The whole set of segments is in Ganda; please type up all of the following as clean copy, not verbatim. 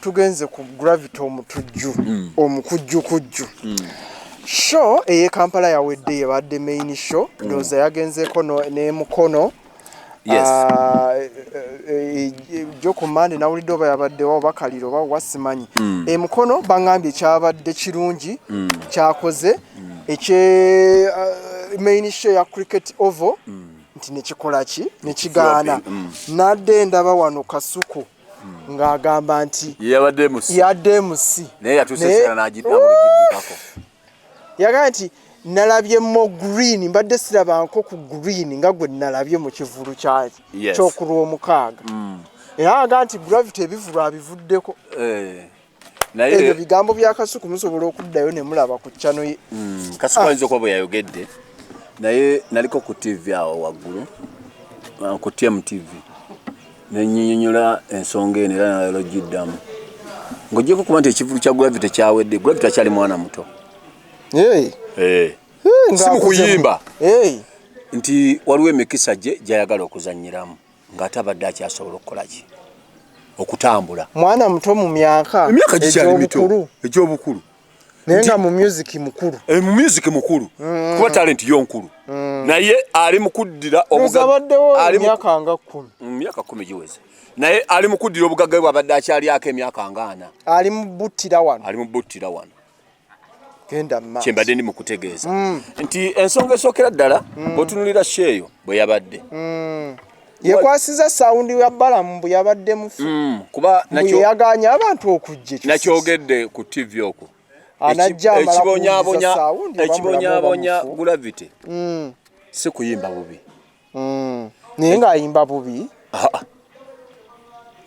tugenze ku Gravity omutujju omukujjukujju show Kampala yawedde yabadde main show ndoza yagenzeko ne mukono jo command na ulido yabadde wa bakaliro ba wasimanyi mukono bangambye kyabadde kirungi kyakoze eche main show ya cricket oval nti nekikola ki nekigaana nadde ndaba wano Kasuku ng'agamba nti yabadde musi naye yatusesera n'agiddamu lugiddukako yaga nti nalabye mo green mbadde sirabanko ku green nga gwe nalabye mu kivulu ky'okulwa omukaaga era aga nti Gravity ebivulu abivuddeko naye bigambo bya Kasuku musobola okuddayo ne mulaba ku channel ye Kasuku ayinza okuba bwe yayogedde naye naliko ku TV awo waggulu ku TMTV nenyinyonyola ensonga eno era nalogiddamu ng'ogyeko kuba nti ekivulu kya Gravity kyawedde Gravity akyali mwana muto si mu kuyimba nti waliwo emikisa gye gyayagala okuzannyiramu ng'ate abadde akyasobola okukolaki okutambula mwana muto mu myaka gikyali mito egy'obukulu naye nga mu music mukulu mu music mukulu kuba talent yo nkulu naye ali mu kuddira ali myaka nga 10 myaka 10 giweze naye ali mu kuddira obugagga bwe abadde akyali emyaka nga 4 ali mu buttira wano genda mma kyembadde ndi mu kutegeeza nti ensonga esookera ddala bw'otunulira sheeyo bwe yabadde yekwasiza sound ya Balamu bwe yabadde mufu kuba nakyo yaganya abantu okujja nakyogedde ku TV okwo ekibonyabonya Gravity si kuyimba bubi naye ng'ayimba bubi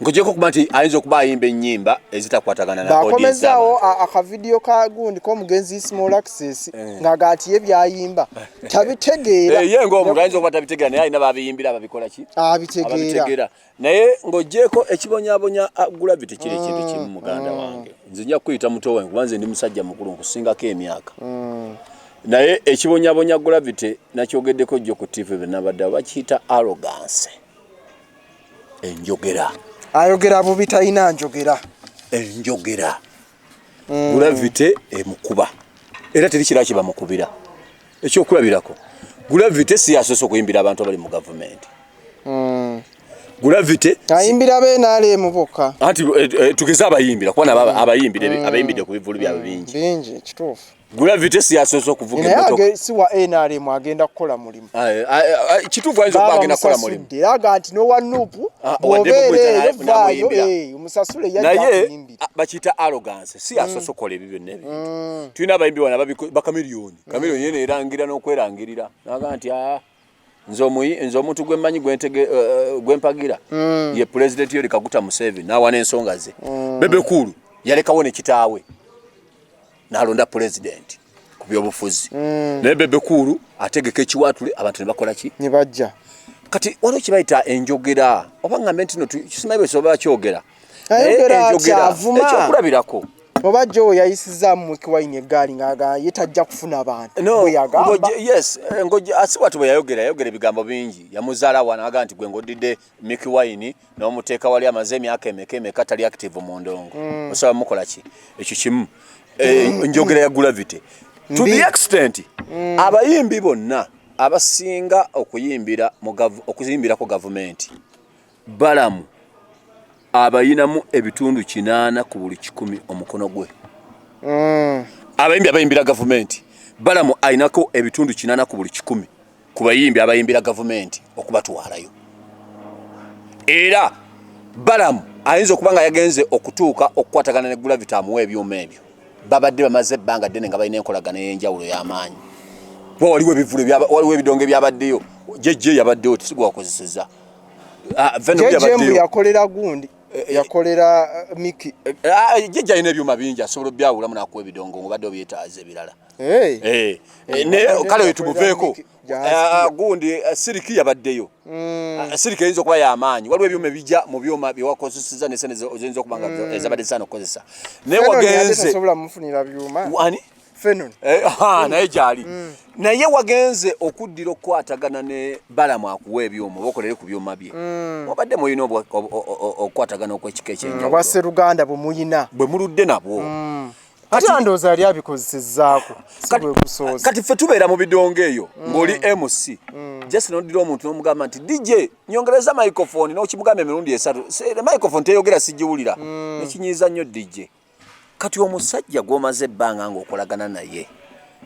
ngogyeko kuba nti ayinza okuba ayimba ennyimba ezitakwatagana na audience bakomezaawo akavidiyo ka gundi k'omugenzi Small Access ng'agaati ye byayimba tabitegeera ye ng'omuntu ayinza okuba tabitegeera naye alina babiyimbira ababikola ki abitegeera naye ng'ogyeko ekibonyabonya Gravity kiri ekintu kimu muganda wange nze nja kuyita muto wange kuba nze ndi musajja mukulu nkusingako emyaka naye ekibonyabonya Gravity nakyogeddeko jjo ku TV bwe nabadde bakiyita arrogance enjogera ayogera bubi talina njogera enjogera Gravity emukuba era teri kira kiba mukubira ekyokulabirako Gravity si yasoose okuyimbira abantu abali mu gavumenti Gravity ayimbira benaale muboka anti tugeze abayimbira kuba abayimbide ku bivulu byabwe bingi kituufu Gravity si yasoose okuvuga emmotoka naye si wa NRM agenda kukola mulimu kituufu ayinza okuba agenda kukola mulimu aga nti nowa nuupu bw'obeereyo omusasule naye bakiyita arrogance si yasoose okukola ebyo byonna ebintu tulina abayimbi bana bakamiriyoni kamiriyoni ye neerangira n'okwerangirira naga nti nze omuntu gwemmanyi gwempagira ye President Yoweri Kaguta Museveni n'awa n'ensonga ze Bebe Cool yalekawo ne kitaawe n'alonda president ku byobufuzi naye Bebe Cool ategeka ekiwaatule abantu ne bakola ki ne bajja kati waliwo kibayita enjogera oba ngambe ntino kisimayi bwe soba kyogera ekyokulabirako oba jo yayisiza mu kiwaine egaali ng'aga yetajja kufuna abantu asiwatu bwe yayogera ebigambo bingi yamuzaala wana aga nti gwe ng'oddidde Mickey Wine n'omuteeka wali amaze emyaka emeka tali active mu ndongo osaba mukola ki ekyo kimu enjogera ya Gravity to the extent abayimbi bonna abasinga okuyimbirako gavumenti Balamu abayinamu ebitundu 8 ku buli 100 omukono gwe abayimbi abayimbira gavumenti Balamu ayinako ebitundu 8 ku buli 10 ku bayimbi abayimbira gavumenti okubatwalayo era Balamu ayinza okuba nga yagenze okutuuka okukwatagana ne Gravity amuwa ebyuma ebyo babadde bamaze ebbanga ddene nga balina enkolagana ey'enjawulo y'amaanyi waliwo waliwo ebidongo byabaddeyo jejje yabaddeyo tisigwakozeseza jejje yakolera gundi yakolera Mickey jejje alina ebyuma bingi asobola byawulamu n'akuwa ebidongo ng'obadde obyetaaza ebirala ne kale wetubuveeko gundi siriki yabaddeyo siriki eyinza okuba y'amaanyi waliwo ebyuma ebijja mu byuma byewakozeseza nesene oyinza okuba nga ezabadde zisaana okukozesa naye wagenze sobola mufunira byuma ani Fenon naye gyali naye wagenze okuddira okukwatagana ne Balamu akuwa ebyuma bokolere ku byuma bye obadde mulina okukwatagana okw'ekika ekyenjawulo obwa Sseruganda bwe muyina bwe muludde nabwo ate ndowooza yali abikozesezzaako si bwe kusooza kati ffe tubeera mu bidongo eyo ng'oli MC jesi n'oddira omuntu n'omugamba nti DJ nyongereza microphone n'okimugamba emirundi esatu microphone teyogera sigiwulira nekinyiiza nnyo DJ kati omusajja gw'omaze ebbanga ng'okolagana naye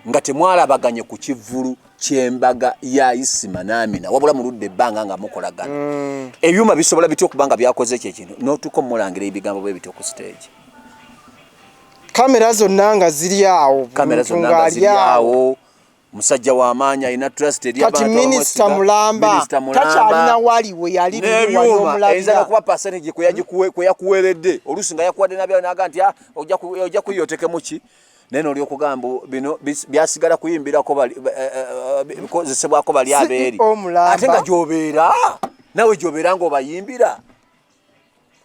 nga temwalabaganye ku kivulu ky'embaga ya Isima n'Amina wabula muludde ebbanga nga mukolagana ebyuma bisobola bitya okuba nga byakoze ekyo ekintu n'otuuka omulangira ebigambo bwe bityo ku stage kamera zonna nga ziri awo musajja w'amaanyi alina trust eri abantu kati minisita Mulamba takyalina waliwe yali n'ebyuma eyinza kuba percentage kwe yakuweeredde oluusi nga yakuwadde nabyawo naga nti ojja kuyotekemu ki naye n'olyokugamba bino byasigala kuyimbirako bikozesebwako bali abeeri ate nga gy'obeera nawe gy'obeera ng'obayimbira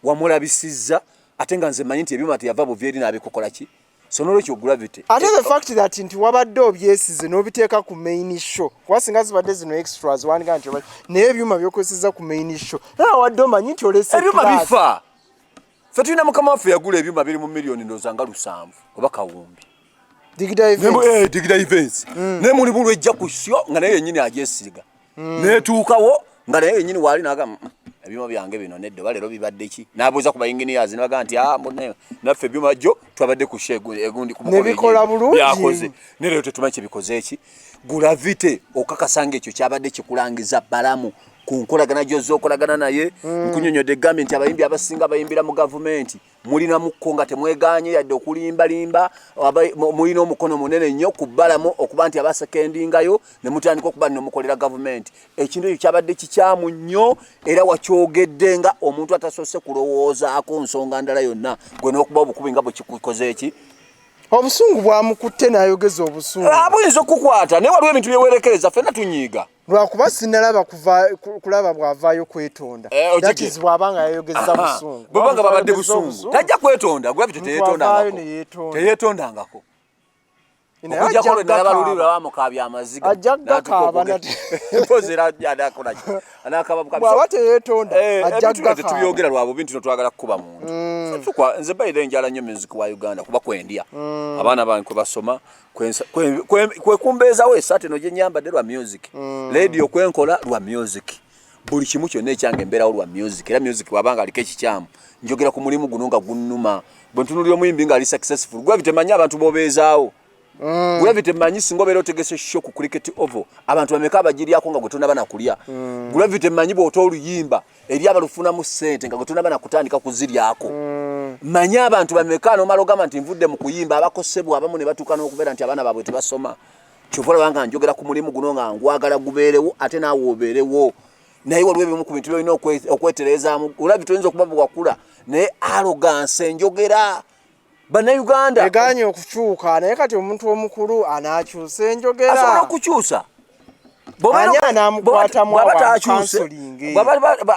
wamulabisizza ate nga nze manyi nti ebyuma teyava buvyeri n'abikukola ki so n'olwekyo gravity ate the fact that nti wabadde obyesize n'obiteeka ku main show kuba singa zibadde zino extras wandiga nti naye ebyuma byokozeseza ku main show naye wadde omanyi nti olese ebyuma bifa ffe tulina mukama waffe yagula ebyuma biri mu miliyoni ndowooza nga 700 oba kawumbi digida events naye mulimu lwejja ku syo nga naye yennyini agyesiga neetuukawo nga naye yennyini waali naga ebyuma byange bino nedde balero bibadde ki n'abuuza ku bayinginiyazi ne baga nti naffe ebyuma jjo twabadde ku egundi ku nebikola bulungi byakoze ne leero tetumanyi kyebikoze eki gulavite okakasanga ekyo kyabadde kikulangiza Balamu ku nkolagana gy'ozookolagana naye nkunyonyodde egambye nti abayimbi abasinga bayimbira mu gavumenti mulina mukko nga temweganye yadde okulimbalimba mulina omukono munene nnyo ku Balamu okuba nti abasekendingayo ne mutandika okuba nomukolera gavumenti ekintu ekyo kyabadde kikyamu nnyo era wakyogedde nga omuntu atasoose kulowoozaako nsonga ndala yonna gwe n'okuba obukubi nga bwe kikukoze eki obusungu bwamukutte n'ayogeza obusungu buyinza okukwata naye waliwo ebintu byewerekereza ffenna tunyiiga lwakuba sinalaba kulaba bw'avaayo kwetonda jakizi bw'abanga yayogeza busungu bw'abanga babadde busungu tajja kwetonda gravity teyeetondangako okujjako lwe nalaba luli lwabamukaabya amaziga bw'aba teyeetonda ajja tetubiyogera lwabo bintu no twagala kukuba muntu nze mbaire njala nnyo music wa Uganda kuba kwendya abaana bange kwe basoma kwe kumbeezawo esaati eno gye nyambadde lwa music radio kwenkola lwa music buli kimu kyonna ekyange embeerawo lwa music era music wabanga aliko ekikyamu njogera ku mulimu guno nga gunnuma bwe ntunulira omuyimbi nga ali successful gwe bitemanyi abantu bobeezaawo Gravity manyi singo bero tegese show ku cricket oval abantu bameka bagiryako nga gutona bana kulya Gravity manyi bo oluyimba eri abalufuna mu sente nga gutona bana kutandika kuziryako manyi abantu bameka no malogama nti nvudde mu kuyimba abakosebwa abamu ne batuka n'okubeera nti abana babwe tebasoma kyovola wanga njogera ku mulimu guno nga ngwagala gubeerewo ate naawe obeerewo naye waliwo ebimu ku bintu byolina okweterezaamu Gravity oyinza okuba bwakula naye arrogance njogera Bannayuganda eganye okukyuka naye kati omuntu omukulu anakyusa enjogera asobola okukyusa ani anaamukwatamu awankansoling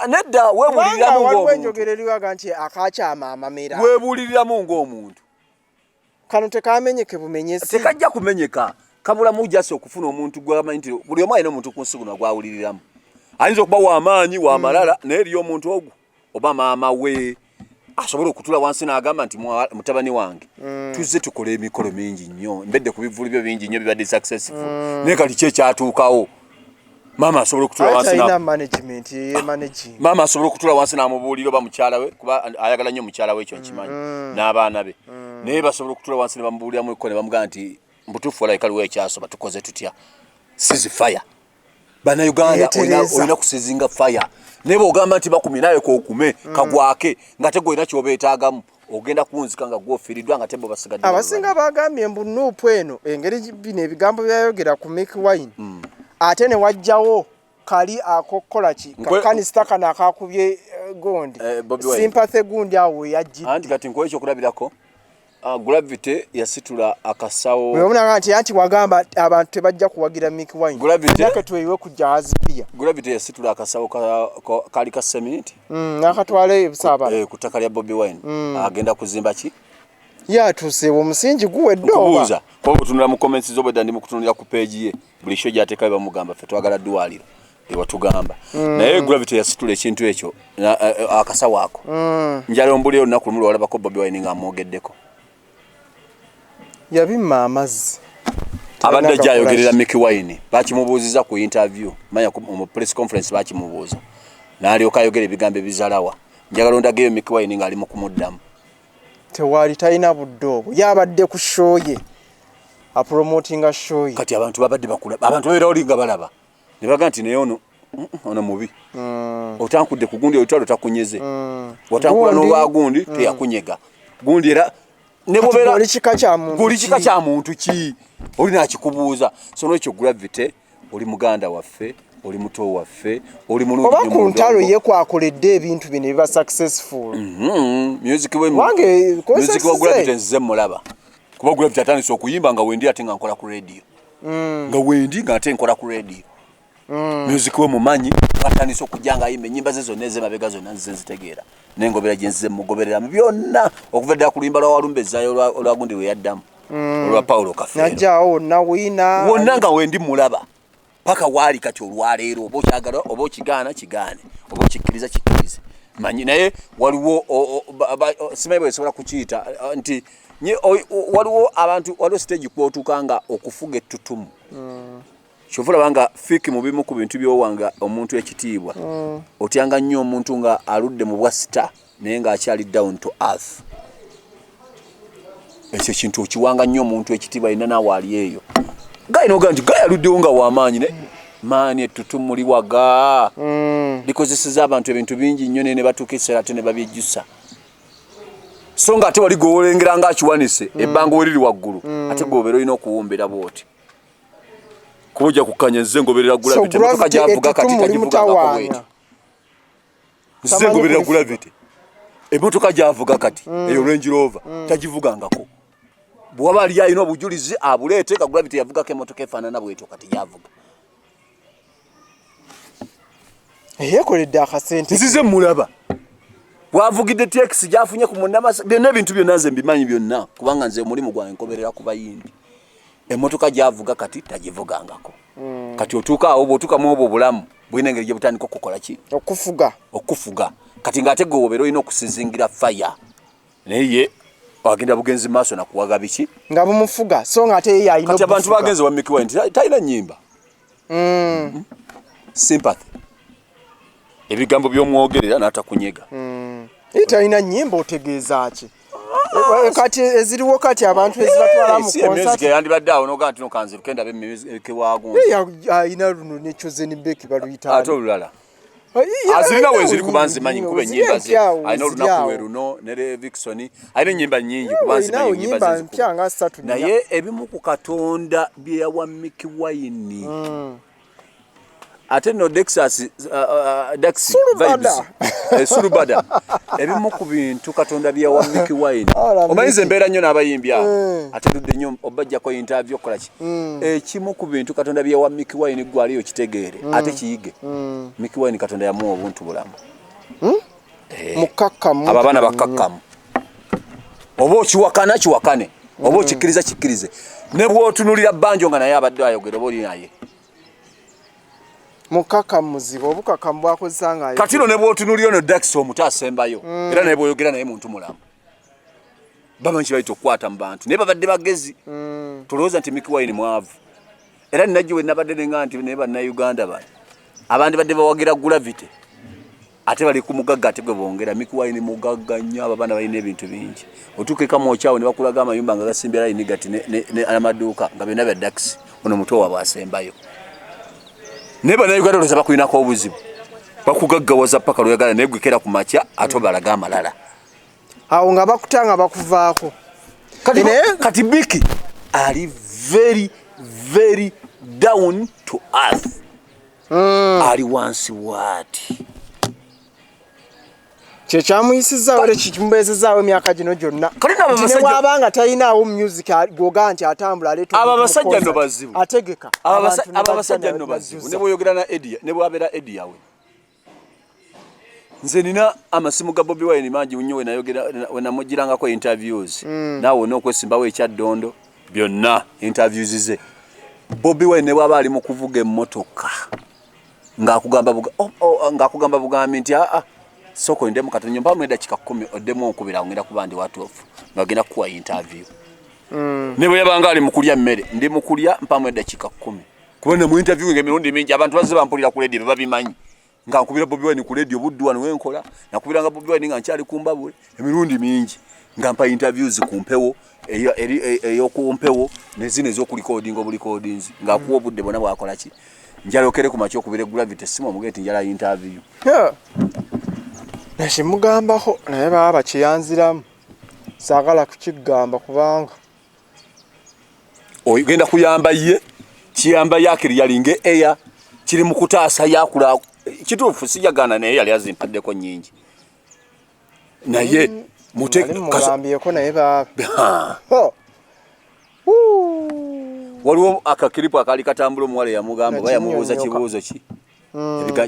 nedda weebuliriramu waliwo enjogera eriwaga nti akakyama amamera weebuliriramu ng'omuntu kano tekamenyeke bumenyesi tekajja kumenyeka kabulamu jasi okufuna omuntu gwamanyi nti buli omu alina omuntu ku nsi guno gwawuliriramu ayinza okuba w'amaanyi w'amalala naye eriyo omuntu ogwo oba maama we asobola okutula wansi n'agamba nti mutabani wange tuzze tukole emikolo mingi nnyo mbedde ku bivulu byo bingi nnyo bibadde successful naye kati ki ekyatuukawo maama asobola okutula wansi maama asobola okutula wansi n'amubuulira oba mukyala we kuba ayagala nnyo mukyala we ekyo nkimanyi n'abaana be naye basobola okutula wansi ne bamubuuliramu ekko ne bamugamba nti mbutuufu olabika liwo ekyasoba tukoze tutya sizi fire Bannayuganda olina kusizinga fire naye bw'ogamba nti bakumi naye kookume kagwake nga tegolina ky'obeetaagamu ogenda kunzika nga gw'ofiiriddwa nga tebo basigadde abasinga bagambye mbu Nuupu eno engeri bino ebigambo byayogera ku Mick Wine ate ne wajjawo kali akokola ki kakanista kano akakubye gondi sympathy gundi awo weyajjidde anti kati nkuwa ekyokulabirako Gravity yasitula akasawo weebona nti wagamba abantu tebajja kuwagira Mick Wine Gravity tweyiwe kujja hazipia Gravity yasitula akasawo kali ka cement nakatwale ebisaba ku ttaka lya Bobi Wine agenda kuzimba ki yatuuse omusingi guwedde okubuuza kuba butunula mu comments z'obwedda ndi mu kutunulira ku page ye buli show gy'ateekayo bamugamba ffe twagala ddwaliro ewatugamba naye Gravity yasitula ekintu ekyo akasawo ako njala ombulira olunaku lumu lwalabako Bobi Wine ng'amwogeddeko yabimma amazzi abadde ajja ayogerera Mickey Wine bakimubuuziza ku interview manya mu press conference bakimubuuza n'alyoka ayogera ebigambo ebizalawa njagala ondageyo Mickey Wine ng'ali mu kumuddamu tewali talina budde obwo yabadde ku show ye apromotinga show ye kati abantu babadde bakula abantu beera oli nga balaba ne baga nti naye ono mubi otankudde ku gundi olutalo takunyeze watankula n'olwagundi teyakunyega gundi era ne bobeera guli kika kya muntu ki oli nakikubuuza so n'ekyo Gravity oli muganda waffe oli muto waffe oli mulungi oba ku ntalo ye kwakoledde ebintu bino biba successful music wa Gravity nze mulaba kuba Gravity atandise okuyimba nga wendi ate nga nkola ku radio nga wendi nga ate nkola ku radio music we mumanyi atandise okujja nga ayimba ennyimba ze zonna ez'emabega zonna nze nzitegeera n'engobera gye nze mugobereramu byonna okuva ddala ku luyimba lwa Walumbezaayo olwagundi lwe yaddamu olwa Paulo Kafeero najjaawo wonna wiina wonna nga wendi mulaba paka waali kati olwaleero oba okyagala oba okigaana kigaane oba okikkiriza kikkirize manyi naye waliwo simanyi bwe sobola kukiyita nti waliwo abantu waliwo stage kwotuuka nga okufuga ettutumu kyova olaba fiki mu bimu ku bintu by'owanga omuntu ekitiibwa otyanga nnyo omuntu nga aludde mu bwasita naye ng'akyali down to earth ekyo kintu okiwanga nnyo omuntu ekitiibwa alina naawe ali eyo gainoga nti gayaluddewo nga w'amaanyi ne maani ettutumu liwaga likozeseza abantu ebintu bingi nnyo ne batuuka ekiseera ate ne babyejjusa so nga ate wali gwolengera ng'akiwanise ebbanga we liri waggulu ate gw'obeera olina okuwumbera bw'oti kuba ojja kukkanya nze ngoberera Gravity emotoka gy'avuga kati tagivugangako bweti nze ngoberera Gravity emotoka gy'avuga kati eyo Range Rover tagivugangako bw'aba ali alina obujulizi abuleete ka Gravity yavugako emotoka efaanana bwetyo kati gy'avuga yeekoledde akasente nzize mulaba bw'avugidde taxi gy'afunye ku munnamasa byonna ebintu byonna nze mbimanyi byonna kubanga nze omulimu gwange nkoberera ku bayimbi emotoka gy'avuga kati tagivugangako kati otuuka awo bw'otuuka mu obwo obulamu bulina engeri gye butandika okukola ki okufuga kati ng'ate gwe obeera olina okusizingira faya naye agenda bugenzi maaso nakuwaga biki nga bumufuga so nga ate ye alina kati abantu bagenze wa Mickey Wine talina nnyimba sympathy ebigambo by'omwogerera n'atakunyega talina nnyimba otegeeza ki kati eziriwo kati abantu ezibatwala mu concert yandibadde awo noga nti nokanze lukenda bemmeke waagunzi ayina luno ne Chosen Beck baluyita ate olulala azirina weziri kuba nzimanyi nkuba ennyimba ze alina olunaku we luno ne Vixen alina ennyimba nnyingi kuba nzimanyi ennyimba ze naye ebimu ku Katonda bye yawa Mickey Wine ate no Daxi vibes Surubada ebimu ku bintu Katonda bye yawa Mickey Wine omanyize embeera nnyo n'abayimbi awo ate ludde nnyo obajjako interview okola ki ekimu ku bintu Katonda bye yawa Mickey Wine gwaliyo kitegeere ate kiyige Mickey Wine Katonda yamuwa obuntu bulamu mukakkamu abo abaana bakkakkamu oba okiwakana kiwakane oba okikkiriza kikkirize ne bw'otunulira Banjo nga naye abadde ayogera oba oli naye mukaka muzibu obukaka mbwakozesa nga kati no ne bw'otunulira no Dax omuto asembayo era naye bw'oyogera naye muntu mulamu bamanyi kibayita okukwata mu bantu naye babadde bagezi tulowooza nti Mickey Wine mwavu era ninajjo we nabadde nenga nti naye bannayuganda bano abandi badde bawagira Gravity ate bali ku mugagga ate gwe bongera Mickey Wine mugagga nnyo abo abaana balina ebintu bingi otuuke kamwokyawo ne bakulaga amayumba nga gasimbira layini gati ne amaduuka nga byonna bya Dax ono muto waabwe asembayo naye bannayuganda olowooza bakulinako obuzibu bakugaggawaza paka lweyagala naye gwekera ku makya ate obalaga amalala awo nga bakutanga bakuvaako kati Mickey ali very very down to earth ali wansi waati kyekyamuyisizaawo era kimubeezezaawo emyaka gino gyonna nebwabanga talinaawo music goga nti atambula aleeta abo abasajja nno bazibu ategeka abo abasajja nno bazibu ne bw'oyogera na Eddie ne bw'abeera Eddie yawe nze nina amasimu ga Bobi Wine mangi nnyo we namugirangako interviews naawe n'okwesimbawo ekyaddondo byonna interviews ze Bobi Wine ne bw'aba ali mu kuvuga emmotoka ng'akugamba bugambi nti soko ndemu katonyo mpamu edakika 10 oddemu onkubira ngenda kuba ndi watuofu ngagenda kuwa interview ne bwe yabanga ali mu kulya mmere ndi mu kulya mpamu edakika 10 kubona mu interview ng'emirundi mingi abantu bazze bampulira ku radio babimanyi nga nkubira Bobi Wine ku radio buddu wano wenkola nakubira nga Bobi Wine nga nkyali kumbabule emirundi mingi nga mpa interviews ku mpewo eyo mpewo nezine ez'okulicording obulicordings nga kuwa budde bona bwakola ki njalokere ku makyo kubire Gravity simo mugeti njala interview nashimugambaho naye baba kiyanziramu sagala kukigamba kubanga oyigenda kuyamba ye kiyamba yakiri yalinge eya kiri mu kutaasa yakula kituufu sijagana naye yali azimpaddeko nyingi naye mugambiyeko naye baba waliwo akakiripo akali katambula omuwala yamugamba bayamubuuza kibuuzo ki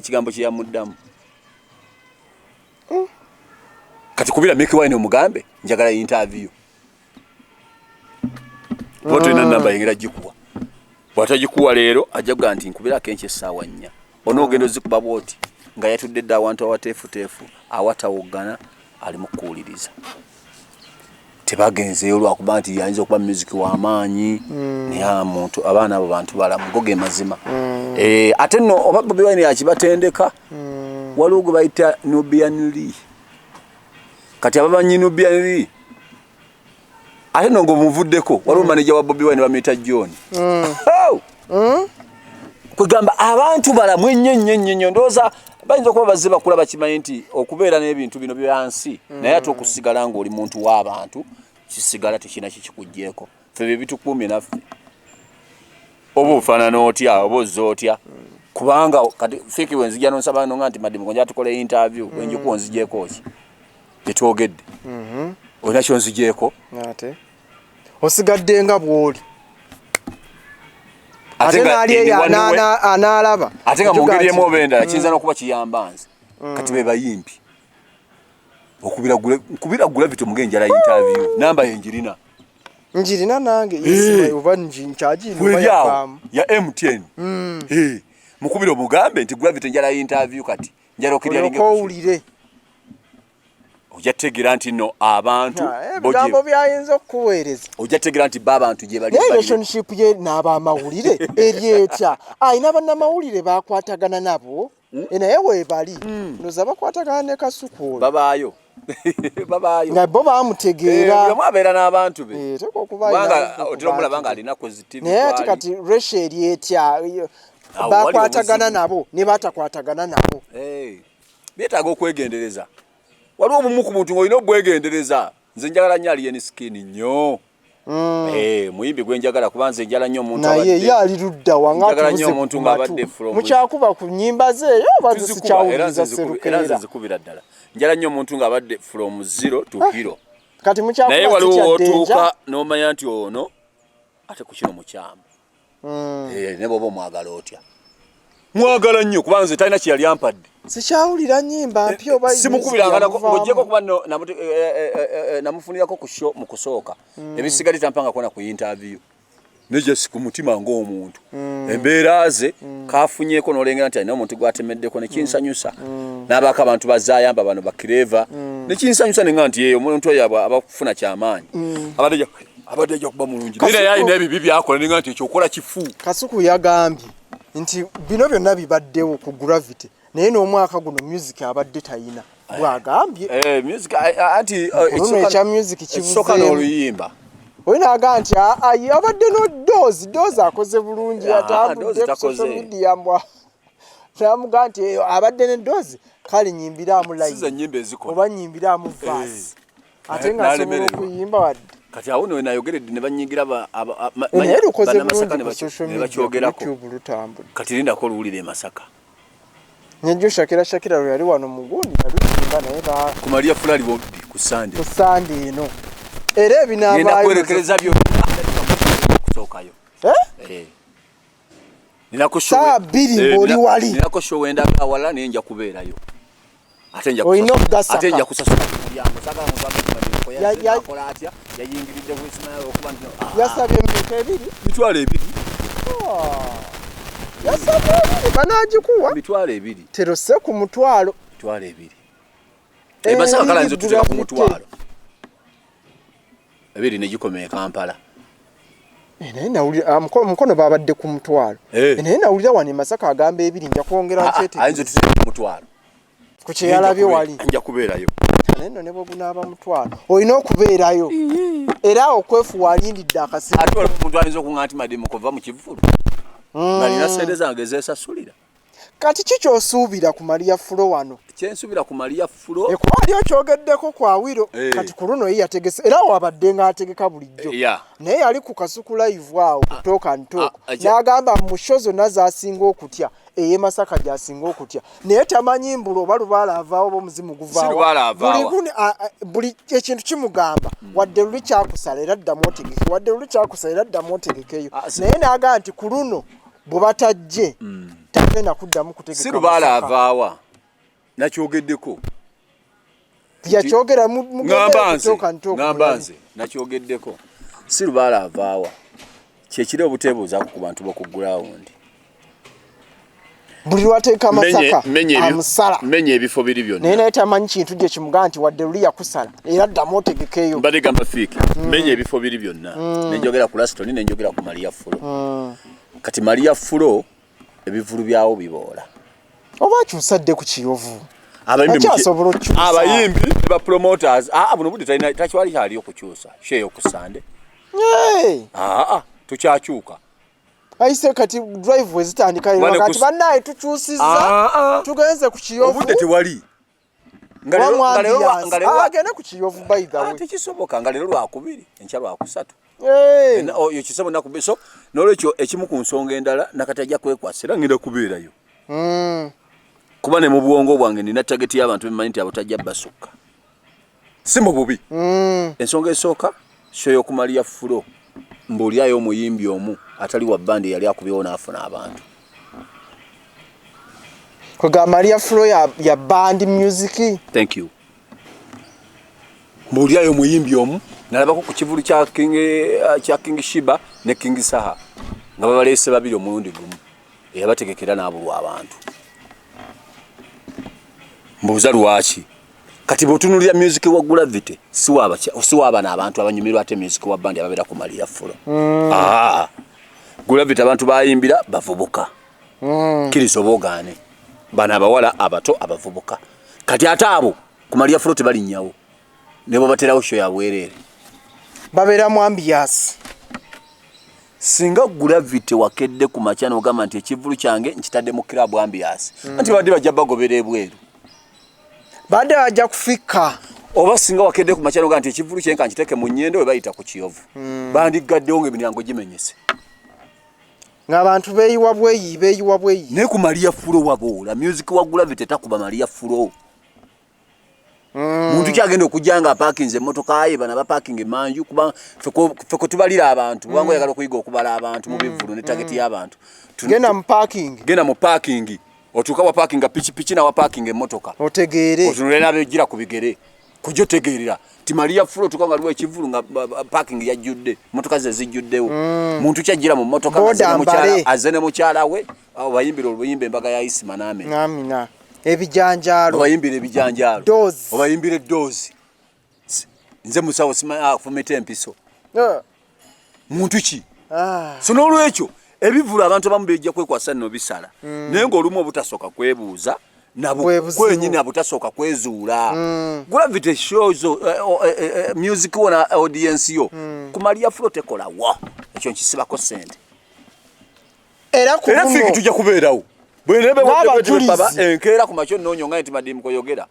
kigambo kyeyamuddamu kati kubira Mickey Wine omugambe njagala interview boto ina namba yengira jikuwa bwatagikuwa leero ajaga nti nkubira kenche sawa nnya onogendo zikuba boti nga yatudde dda abantu awatefu awatawogana ali mukuuliriza tebagenze olwa kuba nti yanze okuba music wa maanyi ne muntu abaana abo bantu bala mugoge mazima ate no oba Bobi Wine yakibatendeka waliwo gwe bayita Nubian Lee kati abamanyi Nubian Lee ate no ngo muvuddeko waliwo manager wa Bobi Wine bamita John kugamba abantu bala mwenyenyenyenyo ndoza bayinza okuba bazze bakula bakimanyi nti okubeera n'ebintu bino byansi naye ate okusigala ng'oli muntu w'abantu kisigala tekina kikikuggyeko ffe bye bitukumye naffe oba ofaanana otya oba ozza otya kubanga kati fiki wenzijja nonsaba no nga nti madimu konja tukole interview wenjikuwa nzigyeko ki gyetwogedde olina kyonzigyeko ate osigadde nga bw'oli ate naali analaba ate nga mu ngeri emu oba endala kiyinza n'okuba kiyamba nze kati be bayimpi okubira Gravity mugenjala interview namba yenjirina njirina nange oba nkyagirina ya MTN mukubira omugambe nti Gravity njala interview kati njala okiryalinge ojategera nti no abantu bigambo byayinza okuweereza ojategera nti babantu gye bali relationship ye n'abamawulire eryetya ayina bannamawulire bakwatagana nabo naye weebali ndoza bakwatagana ne Kasuku babaayo nga bo bamutegeera abeera n'abantu be otera omulaba nga alina positive naye ati kati ratio eryetya bakwatagana nabo ne batakwatagana nabo byetaaga okwegendereza waliwo obumu ku muntu ng'olina obwegendereza nze njagala nnyo alien skin nnyo muyimbi gwe njagala kuba nze njala nnyo omuntu naye ye ali ludda njagala nnyo omuntu ng'abadde from mukyakuba ku nnyimba ze yo bazi sikyawuliza serukeera era nze nzikubira ddala njala nnyo omuntu ng'abadde from 0 to hero kati mukyakuba naye waliwo otuuka n'omanya nti ono ate ku kino mukyama ne bw'oba omwagala otya mwagala nnyo kuba nze talina kye yali ampadde sikyawulira nnyimba mpya oba simukubiranga ng'oggyeko kuba namufunirako ku show mu kusooka ebisigali tampanga kuona ku interview neje ku mutima ng'omuntu embeera ze kafunyeeko n'olengera nti alina omuntu gwatemeddeko nekinsanyusa n'abaako abantu bazaayamba bano bakireva nekinsanyusa nenga nti yeyo omuntu oyo abakufuna kyamaanyi abadde ajja kuba mulungi naye alina ebibi byakola nenga nti ekyokola kifu Kasuku yagambye nti bino byonna bibaddewo ku Gravity naye n'omwaka guno music abadde tayina bwagambye music anti ekya music kibuzeemu n'oluyimba olina aga nti abadde no dozi akoze bulungi atambudde ku social media mbwa namuga nti abadde ne dozi kale nyimbiramu live oba nyimbiramu verse ate nga asobola okuyimba wadde kati awo no nayogeredde ne banyingira naye lukoze bulungi ku social media YouTube lutambula kati lindako oluwulire Masaka Nyejo Shakira yali wano mugundi aluyimba naye ku Maria Fulali bodi ku Sunday eno era ebinaba nina kwerekereza byo kutokayo nina ko show saa 2 mboli wali nina ko show wenda awala nenja kubeerayo ate nja kusasula mulyango sagala muntu amanyi ko yakola atya yayingiridde kusimayo okuba nti yasabye mitwalo 2 2 yasabye 2 banagikuwa mitwalo 2 terose ku mutwalo mitwalo 2 ebasa kala nzo tutera ku mutwalo 2 ne gikomeye Kampala mukono babadde ku mutwalo naye nawulira wano Masaka agamba 2 nja kwongera nkyete ayinza tutera ku mutwalo ku kyeyalabye wali nja kubeerayo neno ne bw'ogunaaba mutwalo olina okubeerayo era okwefuwa alindidde akasimu ate waliwo omuntu ayinza okuŋŋanti madimu kuva mu kivulu ng'alina sente zange zeesasulira kati kikyosuubira ku Maria Fulo wano kyensuubira ku Maria Fulo kuba ali okyogeddeko ku Awiro kati ku luno ye yategese era wabadde ng'ategeka bulijjo naye yali ku Kasuku live awo kutooka ntooko n'agamba mu show zonna z'asinga okutya eye Masaka gy'asinga okutya naye tamanyi mbulo oba lubaala avaawo oba omuzimu guvaawo buli ekintu kimugamba wadde luli kyakusala era ddamu otegeke wadde luli kyakusala era ddamu otegekeyo naye n'agamba nti ku luno bwe batajje tagenda kuddamu kutegeka si lubaala avaawa nakyogeddeko yakyogera ngamba nze nakyogeddeko si lubaala avaawa kyekiri obuteebuuzaku ku bantu b'oku ground buli lwateeka Masaka amusala menya ebifo biri byonna naye naye tamanyi kintu gye kimugaa nti wadde luli yakusala era ddamu otegekeyo mbadde gamba fiiki menya ebifo biri byonna nenjogera ku Laston nenjogera ku Maria Fulo kati Maria Fulo ebivulu byawo biboola oba akyusadde ku Kiyovu abayimbi ne ba promoters buno budde takiwali kyali okukyusa sheeyo ku Sande tukyakyuka ayise kati drive wezitandika kati bannaye tukyusiza tugenze ku Kiyovu obudde tewali agende ku Kiyovu by the way tekisoboka nga leero lwakubiri enkya lwakusatu oyo kisebo nakubeso n'olwekyo ekimu ku nsonga endala nakati ajja kwekwasa era ngenda kubeerayo kuba ne mu bwongo bwange nina tageti y'abantu bemanyi nti abo tajja basukka si mu bubi ensonga esooka shoyo ku Maria Fulo mbuulyayo omuyimbi omu atali wa bandi yali akubyewo n'afuna abantu kwega Maria Fulo ya band music thank you mbuulyayo omuyimbi omu nalabako ku kivulu kya King Shiba ne King Saha nga babaleese babiri omulundi gumu eyabategekera n'abulwa abantu mbuuza lwaki kati bw'otunuulira music wa Gravity si waabana abantu abanyumirwa ate music wa bandi ababeera ku Maria Fulo Gravity abantu bayimbira bavubuka kiriza obogaane bana abawala abato abavubuka kati ate abo ku Maria Fulo tebalinnyawo ne bwe baterawo show ya bwereere babeera mu ambiance singa Gravity wakedde ku makya n'ogamba nti ekivulu kyange nkitadde mu club ambiance anti badde bajja bagobera ebweru badde bajja kufika oba singa wakedde ku makya n'ogamba nti ekivulu kyenka nkiteeke mu nnyendo we bayita ku Kiyovu bandigaddewo ng'emiryango gimenyese ng'abantu beeyiwa bweyi naye ku Maria Fulo waboola music wa Gravity takuba Maria Fulo muntu kyagenda okujja nga apaakinze emmotoka ye bana bapaakinga emanju kuba ffe tubalira abantu kubanga oyagala okuyiga okubala abantu mu bivulu ne tageti y'abantu genda mu parking otuuka wa parkinga pikipiki na wa parking emmotoka otegeere otunule n'abeegira ku bigere kujja otegeerera ti Maria Fulo tuka nga liwo ekivulu nga parking yajjudde emmotoka ze zijjuddewo muntu kyajjira mu mmotoka azze ne mukyala we bayimbira oluyimba embaga ya Isima n'amina ebijanjaalo obayimbira ebijanjaalo obayimbira eddoozi nze musawo fumita empiso muntu ki so n'olwekyo ebivulu abantu abamu bejja kwekwasa nno bisala naye ng'olumu obutasooka kwebuuza kwenyini abutasooka kwezuula Gravity shows music wona audience yo ku Maria Fulo tekolawo ekyo nkisibako sente era fiki tujja kubeerawo bwenebe baba enkeera ku makyo nnonyo nga nti madimu koyogera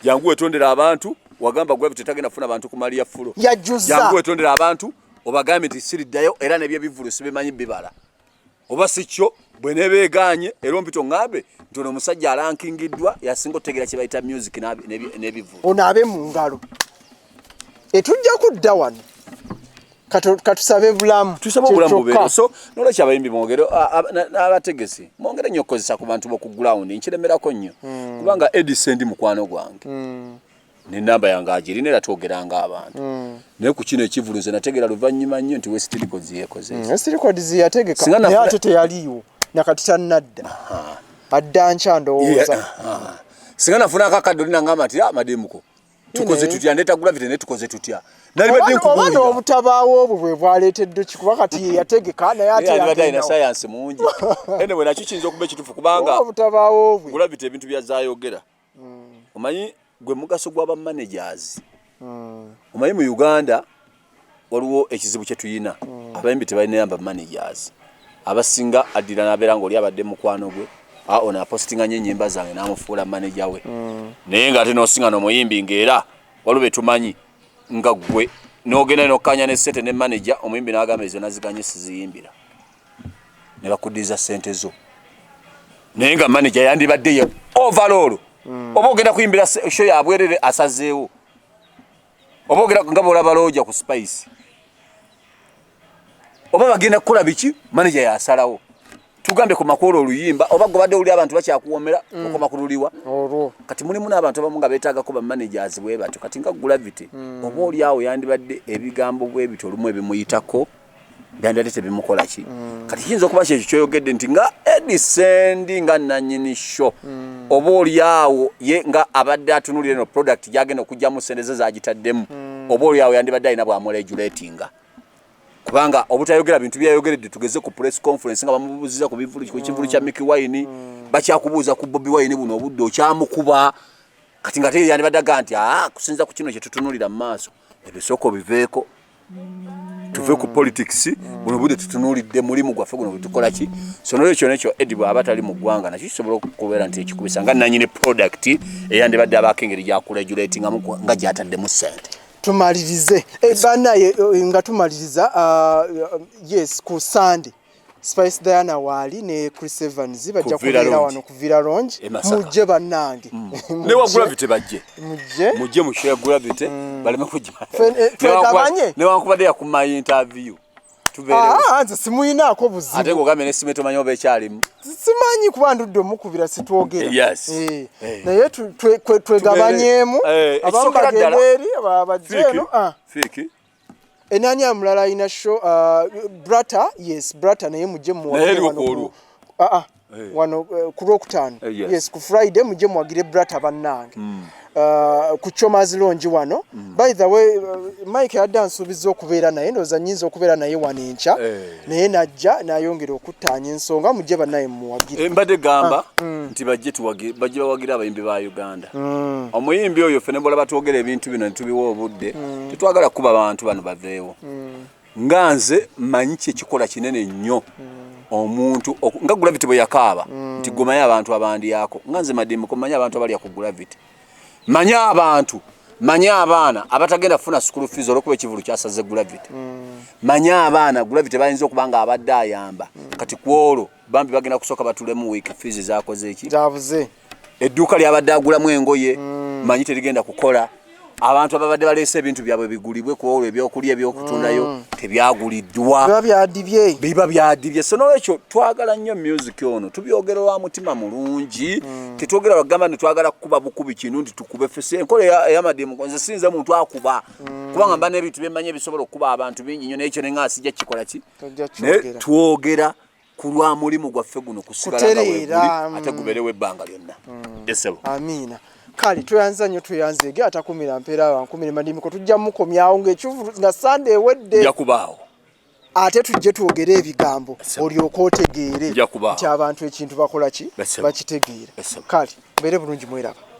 jangu wetondera abantu wagamba Gravity tagenda funa abantu ku Maria Fulo jangu wetondera abantu obagambe nti siriddayo era nebyo bivulu sibimanyi bibala oba sikyo bwenebe eganye era ompito ngambe nti ono omusajja alankingiddwa yasinga otegera kye bayita music n'ebivulu ono abe mu ngalo etujja kudda wano katusabe bulamu tusaba obulamu bubeera so n'olwekyo abayimbi mwogere n'abategesi mwongere nnyo okukozesa ku bantu b'oku ground nkiremerako nnyo kubanga Edison ndi mukwano gwange ne namba yange agirina era twogeranga abantu naye ku kino ekivuluze nategera luvannyuma nnyo nti West Records yekoze West Records yategeka naye ate teyaliiwo nakati tannadda adda nkya ndowooza singa nafuna akakadde nangamba nti mademuko tukoze tutya ndeta Gravity ne tukoze tutya oba obutabaawo obwo bwe bwaleetedde kikuba kati yategeka naye ate yagenda science mungi ene bwe nakyo kiyinza okuba ekituufu kubanga obutabaawo obwe Gravity ebintu byazaayogera omanyi gwe mugaso gw'aba managers omanyi mu Uganda waliwo ekizibu kye tuyina abayimbi tebalina yamba managers abasinga addira n'abeera ng'oli abadde mukwano gwe ono apostinga nnyo ennyimba zange n'amufuula manager we naye ng'ate n'osinga n'omuyimbi ng'era waliwo be tumanyi nga gwe n'ogenda n'okkanya ne ssente ne manager omuyimbi n'agamba ezo naziganye siziyimbira ne bakuddiza ssente zo naye nga manager yandibadde ye overall oba ogenda kuyimbira show ya bwerere asazeewo oba ogenda nga bw'olaba looja ku Spice oba bagenda kukola biki manager yasalawo tugambe ku makoolo oluyimba oba gobadde oli abantu bakyakuwomera okoma kululiwa kati mulimu n'abantu abamu nga beetaagako ba managers bwe batyo kati nga Gravity oba oli awo yandibadde ebigambo bwe bityo olumu ebimuyitako byandibadde tebimukola ki kati kiyinza okuba kyekyo kyoyogedde nti nga Edison nga nannyini show oba oli awo ye nga abadde atunulira eno product gyagenda okugyamu ssente ze zagitaddemu oba oli awo yandibadde alina bw'amuregulatinga kubanga obutayogera bintu byayogeredde tugeze ku press conference nga bamubuuziza ku kivulu kya Mickey Wine bakyakubuuza ku Bobby Wine buno obudde okyamukuba kati nga teri yandibadde aga nti kusinza ku kino kye tutunulira mu maaso ebisoko biveeko tuve ku politics buno budde tutunulidde mulimu gwaffe guno bwetukola ki so n'ekyo nekyo Eddie bw'aba atali mu ggwanga nakyo kisobola okubeera nti ekikubisa nga nannyini product eyandibadde abaako engeri gyakuregulatingamu nga gyataddemu ssente tumalirize banaye nga tumaliriza yes ku Sunday Spice Diana wali ne Chris Evans bajja kubeera wano ku Villa Lounge mujje bannange ne wa Gravity bajje mujje mu share Gravity baleme kujja ne wankubadde ku my interview nze simuyinaako buzibu ate ngogambe nesimeto manyi oba ekyalimu simanyi kuba ndudde omukubira sitwogera naye twegabanyeemu abamu bagenda eri abajja eno enani amulala alina show Brata Brata naye mujje muwagire wano ku Lwokutaano yes ku Friday mujje muwagire Brata bannange ku Chomazi Lounge wano by the way Mike yadde ansuubiza okubeera naye ndowooza nnyinza okubeera naye wano enkya naye najja nayongera okuttaanya ensonga mujje bannaye muwagire mbadde gamba nti bajje bawagire abayimbi ba Uganda omuyimbi oyo ffe ne bwolaba twogera ebintu bino ne tubiwa obudde tetwagala kuba abantu bano baveewo nga nze manyi kyekikola kinene nnyo omuntu nga Gravity bwe yakaaba nti gomaye abantu abandyako nga nze Mademuko manyi abantu abalya ku Gravity manyi abantu manyi abaana abatagenda kufuna school fees olwokuba ekivulu kyasaze Gravity manyi abaana Gravity bayinza okuba nga abadde ayamba kati kwolwo bambi bagenda kusooka batulemu week fees zakoze eki zabuze edduuka lyabadde agulamu engoye manyi terigenda kukola abantu ababadde baleese ebintu byabwe bigulibwe ku olwo ebyokulya ebyokutundayo tebyaguliddwa biba byadibye so n'olwekyo twagala nnyo music ono tubyogera wa mutima mulungi tetwogera bagamba nti twagala kukuba bukubi kintu nti tukube fese enkola ey'Amademuko nze sinze muntu akuba kubanga mba n'ebintu byemmanyi ebisobola okuba abantu bingi nnyo n'ekyo nenga asijja kikola ki naye twogera ku lwa mulimu gwaffe guno kusigala nga weeguli ate gubeerewo ebbanga lyonna esebo amiina kale tuyanza nnyo tuyanzege atakumira mpeera wankumire Mademuko tujja mukomyawo ng'ekivulu na Sunday ewedde jakubaawo ate tujje twogere ebigambo olyoka otegeere nti abantu ekintu bakola ki bakitegeera kale mbeere bulungi mweraba